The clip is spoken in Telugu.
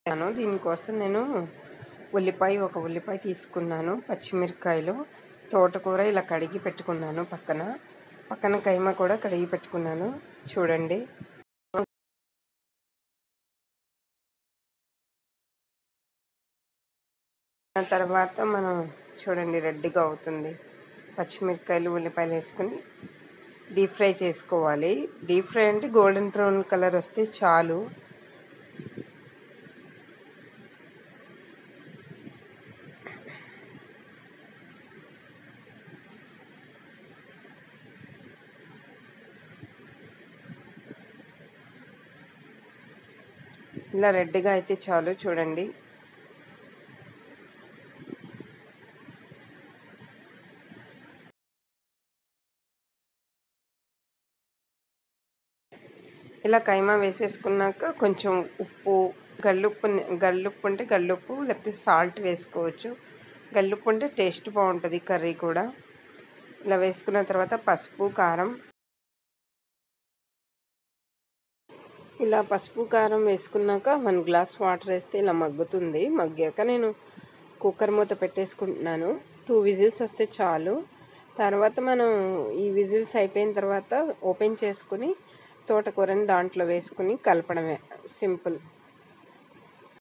దీనికోసం నేను ఒక ఉల్లిపాయ తీసుకున్నాను, పచ్చిమిరపకాయలు, తోటకూర ఇలా కడిగి పెట్టుకున్నాను. పక్కన కైమా కూడా కడిగి పెట్టుకున్నాను. చూడండి, ఆ తర్వాత మనం చూడండి రెడ్గా అవుతుంది. పచ్చిమిరపకాయలు, ఉల్లిపాయలు వేసుకుని డీప్ ఫ్రై చేసుకోవాలి. డీప్ ఫ్రై అంటే గోల్డెన్ బ్రౌన్ కలర్ వస్తే చాలు. ఇలా రెడ్గా అయితే చాలు. చూడండి, ఇలా కైమా వేసేసుకున్నాక కొంచెం ఉప్పు, గల్లుప్పు ఉంటే గల్లుప్పు, లేకపోతే సాల్ట్ వేసుకోవచ్చు. గల్లుప్పు ఉంటే టేస్ట్ బాగుంటుంది కర్రీ కూడా. ఇలా వేసుకున్న తర్వాత పసుపు, కారం, ఇలా పసుపు కారం వేసుకున్నాక 1 గ్లాస్ వాటర్ వేస్తే ఇలా మగ్గుతుంది. మగ్గాక నేను కుక్కర్ మూత పెట్టేసుకుంటున్నాను. 2 విజిల్స్ వస్తే చాలు. తర్వాత మనం ఈ విజిల్స్ అయిపోయిన తర్వాత ఓపెన్ చేసుకుని తోటకూరని దాంట్లో వేసుకుని కలపడమే, సింపుల్.